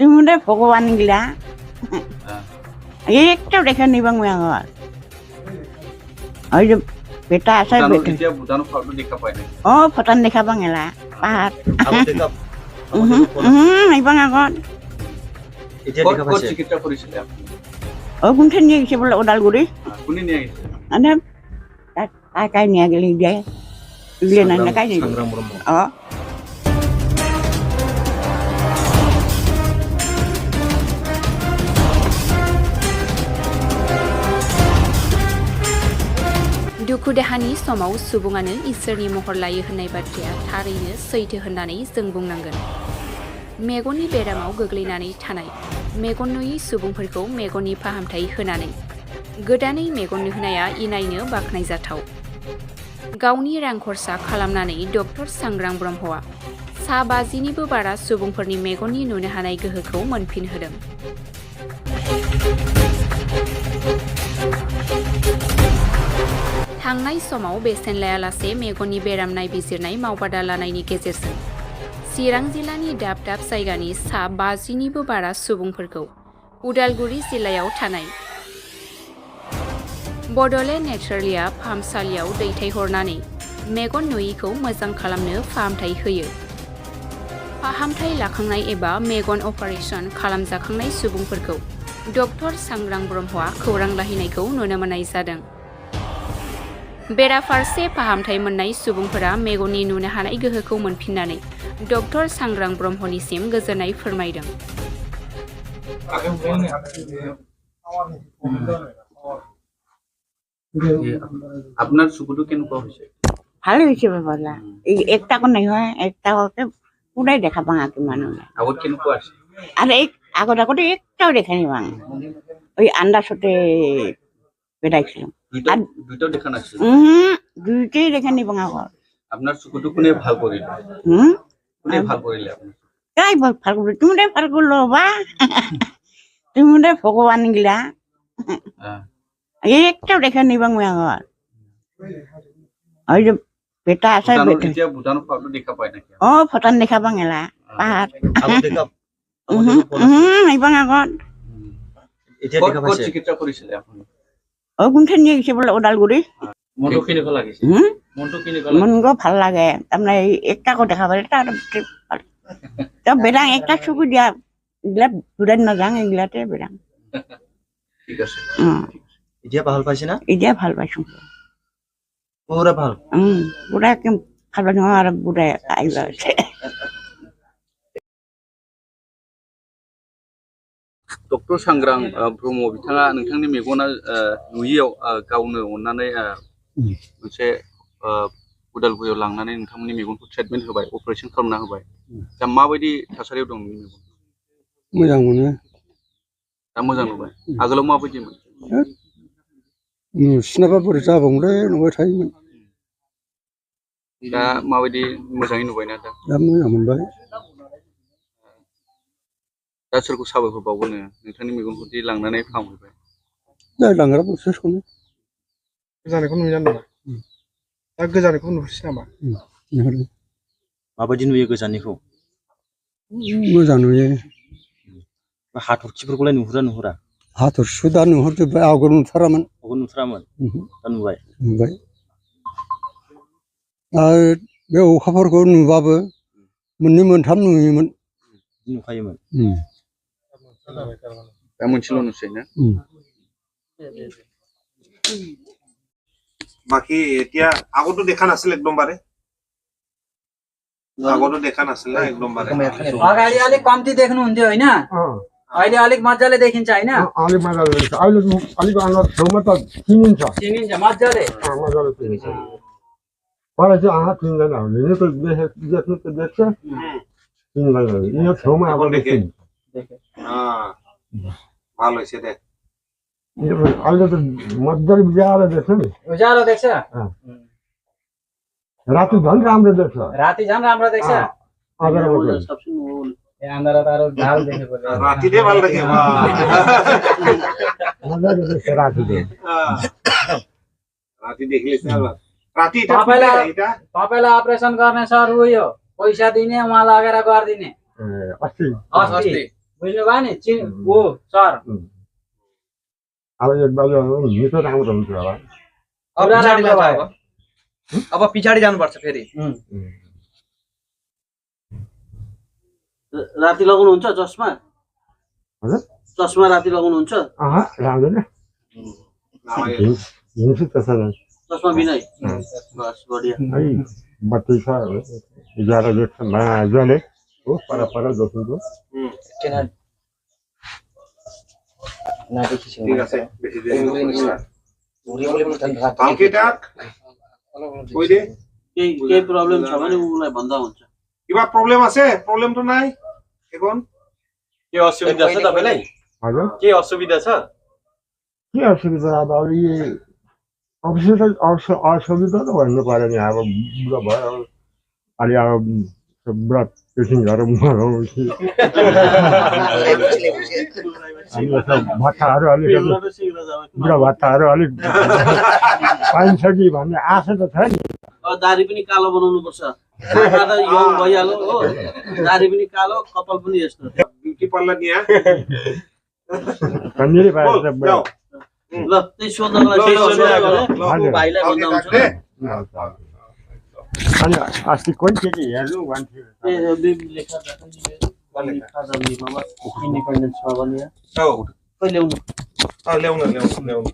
তুমি ভগবান গিলা একটাও দেখে নিবা মই আগত ওই যে বেটা আছে ভূটান দেখা পাং এলা পাহাড় এইবাং আগত কোনঠান নিয়ে গেছে বোলে ওদালগুৰি কাই নিয়ে গেলি দিয়ে নাই কাই নিয়ে दुखु देहानि समाव सुबुङानो इसोरनि महर लायो होननाय बाथ्राया थारैनो सैथो होननानै जों बुंनांगोन। मेगननि बेरामाव गोग्लैनानै थानाय मेगन नुयै सुबुंफोरखौ मेगननि फाहामथाय होनानै गोदानै मेगन नुहोनाया इनायनो बाख्नायजाथाव। गावनि रां खरसा खालामनानै डक्टर सांग्रां ब्रह्मआ 50निबो बारा सुबुंफोरनि मेगननि नुनो हानाय गोहोखौ मोनफिनहोदों। थांनाय समाव बेसेन लायालासे मेगननि बेराम नायबिजिरनाय मावबादा लानायनि गेजेरजों चिरां जिल्लानि दाब दाब जायगानि 50निबो बारा सुबुंफोरखौ उदालगुरि जिल्लायाव थानाय बडलेण्ड नेचारलिया फाहामसालियाव दैथायहरनानै मेगन नुयैखौ मोजां खालामनो फाहामथाय होयो। फाहामथाय लाखांनाय एबा मेगन अपारेशन खालामजाखांनाय सुबुंफोरखौ डक्टर सांग्रां ब्रह्मआ खौरां लाहैनायखौ नुनो मोननाय जादों। बेराफारसे फाहामथाय मोननाय सुबुंफोरा मेगननि नुनो हानाय गोहोखौ मोनफिननानै डक्टर सांग्रां ब्रह्मनिसिम गोजोननाय फोरमायदों। আপনার চকুটো কেনেকুৱা হৈছে? ভালো হয়েছে বাবা একটা নাই হয় একটা পুরাই দেখা পাং আর মানুষ আগত কেনেকুৱা আছে? আর আগতে একটাও দেখা নি পাং ওই আন্দাজতে বেড়াইছিলাম দুইটাও দেখা নাছিল? দুইটাই দেখা নি পাং আগত। আপনার চকুটো কোনে ভাল কৰিলে? কোনে ভাল কৰিলে আপনার? তাই ভাল করলো তুমি ভাল করলো বা তুমি ভগবান গিলা একটাও দেখা নি পাং মই আগত ওই যে বেটা আছে ভূটানৰ ফটো দেখা পায় নাকি? ভূটান দেখা পাং এলা পাহাড় এইবাং আগত চিকিৎসা কৰিছিলে আপুনি? কোনঠান নিয়ে গেছে বোলে ওদালগুৰি মনটো কেনেকুৱা লাগিছে? মন ভাল লাগে তাৰমানে একটাকো দেখা পালে তাৰ বেৰাং একটা চকু দিয়া এইগিলা দুটাত নাযাং এইগিলাতে বেৰাং। ঠিক আছে এতিয়া ভাল পাইছে না? এতিয়া ভাল পাইছো পুরা ভাল পুরা একদম ভাল পাইছো আৰু পুৰা আহিবা डक्टर सांग्रां ब्रह्म बिथाङा नोंथांनि मेगना नुयैयाव गावनो अननानै मोनसे उदालगुरियाव लांनानै नोंथांमोननि मेगनखौ ट्रिटमेन्ट होबाय अपारेशन खालामना होबाय दा माबायदि थासारियाव दं नोंनि मेगन? मोजां मोनो दा मोजां नुबाय आगोलाव माबायदिमोन? नुसिनाबा बोरै जाबावलै नुबाय थायोमोन दा माबायदि मोजाङै नुबायना दा मोजां मोनबाय दा सोरखौ साबायखर बावगोन नोंथांनि मेगनखौ दि लांनानै फाहामहैबाय? जाय लांग्रा बिसोरखौनो गोजाननिखौ नुयो नामा? दा गोजाननिखौ नुहुरसै नामा? माबायदि नुयो गोजाननिखौ? मोजां नुयो हाथरखिफोरखौलाय नुहुरा? हाथरखिखौ दा नुहुरजोब्बाय आवगोल नुथारामोन दा नुबाय आरो बे अखाफोरखौ नुबाबो मोननै मोनथाम नुयोमोन नुखायोमोन दा मोनसेल' नुसै ना? বাকি এতিয়া আগতো দেখা নাছিল একদমবাৰে? আগতো দেখা নাছিল না একদমবাৰে? अगाडि अलिक कम्ती देख्नुहुन्थ्यो होइन अहिले अलिक मजाले देखिन्छ होइन? अलिक मजाले देखिन्छ अहिले अलिक अनुहार छेउमा त चिनिन्छ मजाले मजाले चिनिन्छ मलाई चाहिँ आँखा चिन्दैन यो त देख्नु त देख्छ चिन्दैन यो छेउमा अब देखिन्छ ভাল হৈছে দে अहिले त मजाले उज्यालो देख्छ नि उज्यालो देख्छ राति झन् राम्रो देख्छ राति झन् राम्रो देख्छ आन्धारा तारो झाल देखेको रातिले ভাল দেখে मजाले देख्छ रातिले राति देखले राति तपाईलाई अपरेसन गर्ने सर उयो पैसा दिने उहाँ लगेर गरिदिने अस्ति बुझ्नुभयो नि ओ सर अब एक बाजु हिँड्नु त राम्रो हुन्छ होला अब राम्रो भयो अब पछाडि जानुपर्छ फेरि राति लगाउनुहुन्छ चस्मा हजुर चस्मा राति लगाउनुहुन्छ लाग्दैन हिँड्छु त्यसो नै चस्मा बिनै बस बढिया है बत्ती छ 11 जेठमा जले हो पर जसको ঠিক আছে বেশি দেরি আঙ্কিটাক কই দে केही प्रब्लम छ भने उलाई भन्दा हुन्छ কিবা প্রবলেম আছে প্রবলেম তো নাই এখন के असुविधा छ तपाईलाई हजुर के असुविधा छ के असुविधा अब यो असुविधा त भन्नु पर्यो नि अब बुढो भयो अलि अब बुढा पेसेन्टहरू भत्ताहरू अलिकति बुढा भत्ताहरू अलिक पाइन्छ कि भन्ने आशा त छ नि दारी पनि कालो बनाउनु पर्छ आँखा त यङ भइहाल्यो हो दारी पनि कालो कपाल पनि यस्तो ब्यूटी पार्लर निया कन्नेरी पाएर त जाऊ ल त्यही सोध्नलाई भाइलाई भन्दा हुन्छ अनि अस्ति कोही के हेर्नु भन्थ्यो इन्डिपेन्डेन्समा भने औ कहिले ल्याउनु ल्याउनु